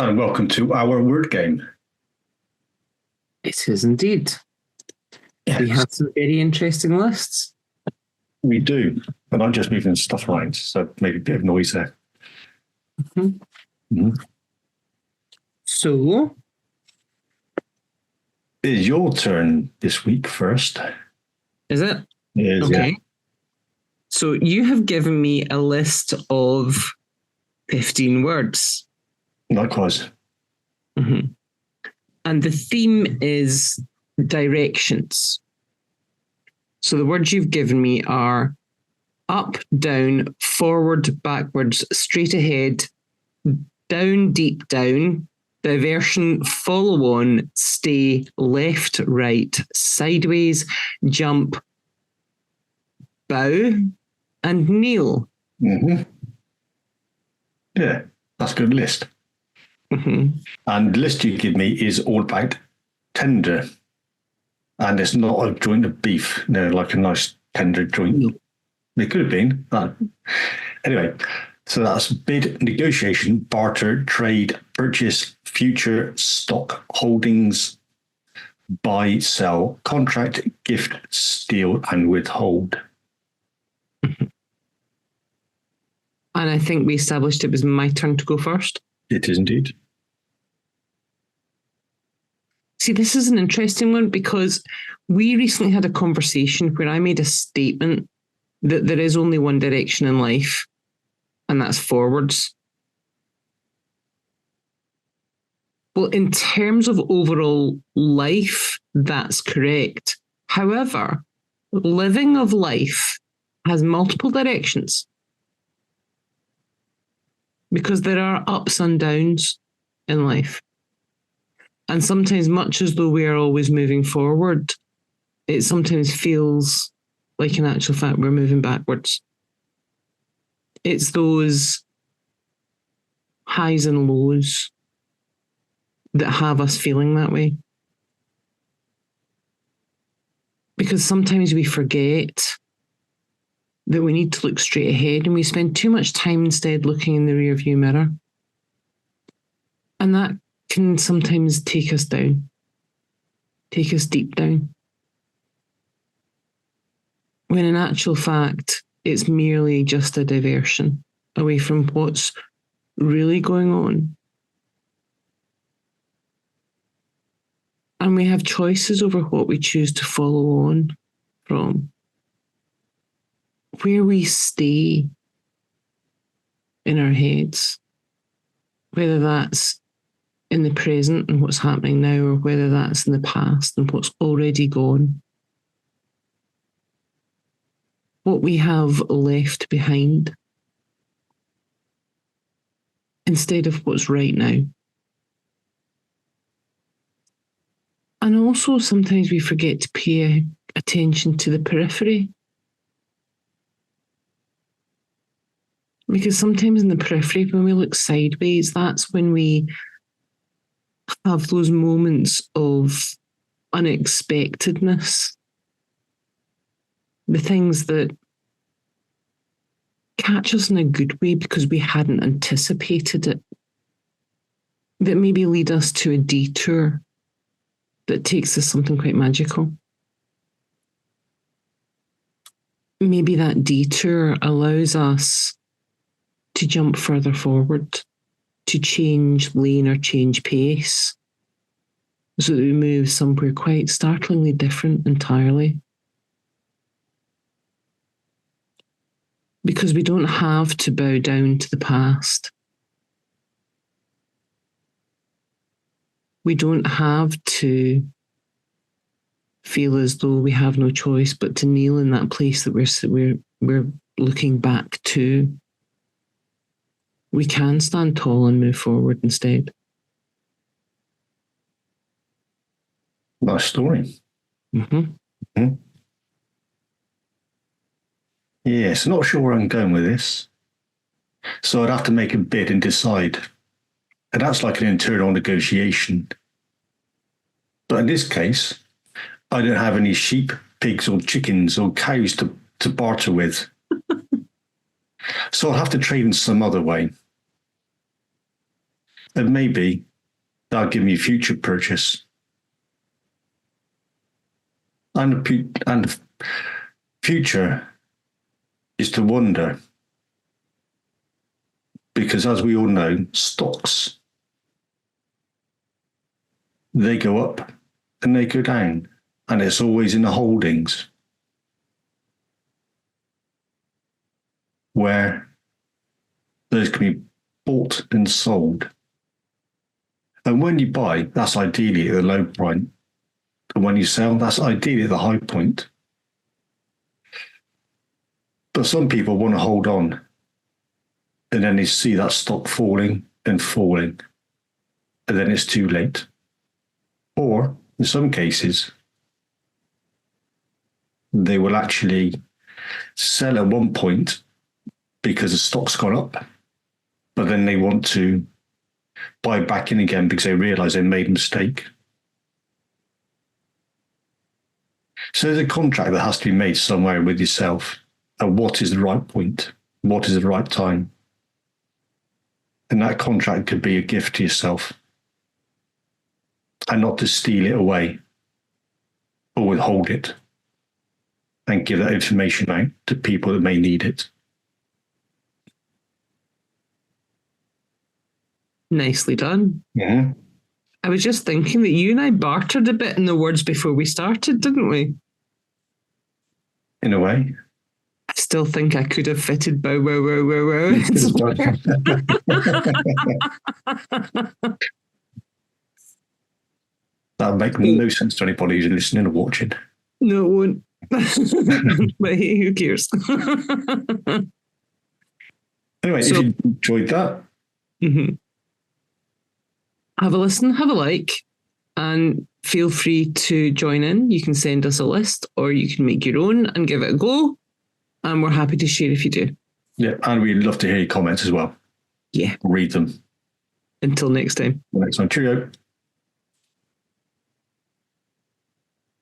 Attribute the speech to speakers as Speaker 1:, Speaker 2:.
Speaker 1: And welcome to our word game.
Speaker 2: It is indeed.
Speaker 1: Yes.
Speaker 2: We have some very interesting lists.
Speaker 1: We do, but I'm just moving stuff around, so maybe a bit of noise there.
Speaker 2: Mm-hmm.
Speaker 1: Mm-hmm.
Speaker 2: So,
Speaker 1: it is your turn this week first.
Speaker 2: Is it?
Speaker 1: It is,
Speaker 2: okay.
Speaker 1: Yeah.
Speaker 2: So you have given me a list of 15 words.
Speaker 1: Likewise.
Speaker 2: Mm-hmm. And the theme is directions. So the words you've given me are up, down, forward, backwards, straight ahead, down, deep down, diversion, follow on, stay, left, right, sideways, jump, bow, and kneel.
Speaker 1: Mm-hmm. Yeah, that's a good list.
Speaker 2: Mm-hmm.
Speaker 1: And the list you give me is all about tender. And it's not a joint of beef, like a nice tender joint.
Speaker 2: No.
Speaker 1: It could have been. Anyway, so that's bid, negotiation, barter, trade, purchase, future, stock, holdings, buy, sell, contract, gift, steal, and withhold.
Speaker 2: And I think we established it was my turn to go first.
Speaker 1: It is indeed.
Speaker 2: See, this is an interesting one because we recently had a conversation where I made a statement that there is only one direction in life, and that's forwards. Well, in terms of overall life, that's correct. However, living of life has multiple directions because there are ups and downs in life. And sometimes, much as though we are always moving forward, it sometimes feels like in actual fact we're moving backwards. It's those highs and lows that have us feeling that way. Because sometimes we forget that we need to look straight ahead and we spend too much time instead looking in the rearview mirror. And that can sometimes take us down, take us deep down. When in actual fact, it's merely just a diversion away from what's really going on. And we have choices over what we choose to follow on from, where we stay in our heads, whether that's in the present and what's happening now, or whether that's in the past and what's already gone. What we have left behind instead of what's right now. And also sometimes we forget to pay attention to the periphery. Because sometimes in the periphery, when we look sideways, that's when we have those moments of unexpectedness. The things that catch us in a good way because we hadn't anticipated it. That maybe lead us to a detour that takes us something quite magical. Maybe that detour allows us to jump further forward, to change lane or change pace, so that we move somewhere quite startlingly different entirely. Because we don't have to bow down to the past. We don't have to feel as though we have no choice but to kneel in that place that we're looking back to. We can stand tall and move forward instead.
Speaker 1: Nice story.
Speaker 2: Mm-hmm.
Speaker 1: Mm-hmm. Yes, not sure where I'm going with this. So I'd have to make a bid and decide. And that's like an internal negotiation. But in this case, I don't have any sheep, pigs, or chickens or cows to barter with. So I'll have to trade in some other way. And maybe that'll give me future purchase. And the future is to wonder, because as we all know, stocks, they go up and they go down, and it's always in the holdings where those can be bought and sold. And when you buy, that's ideally at the low point. And when you sell, that's ideally at the high point. But some people want to hold on, and then they see that stock falling and falling, and then it's too late. Or in some cases, they will actually sell at one point because the stock's gone up, but then they want to buy back in again because they realize they made a mistake. So there's a contract that has to be made somewhere with yourself. And what is the right point? What is the right time? And that contract could be a gift to yourself. And not to steal it away or withhold it and give that information out to people that may need it.
Speaker 2: Nicely done.
Speaker 1: Yeah.
Speaker 2: I was just thinking that you and I bartered a bit in the words before we started, didn't we?
Speaker 1: In a way.
Speaker 2: I still think I could have fitted bow, wow, wow, wow, wow.
Speaker 1: That'll make no sense to anybody who's listening or watching.
Speaker 2: No, it won't. But hey, who cares?
Speaker 1: Anyway, if you enjoyed that,
Speaker 2: have a listen, have a like, and feel free to join in. You can send us a list or you can make your own and give it a go. And we're happy to share if you do.
Speaker 1: Yeah, and we'd love to hear your comments as well.
Speaker 2: Yeah.
Speaker 1: Read them.
Speaker 2: Until next time.
Speaker 1: Next time. Cheerio.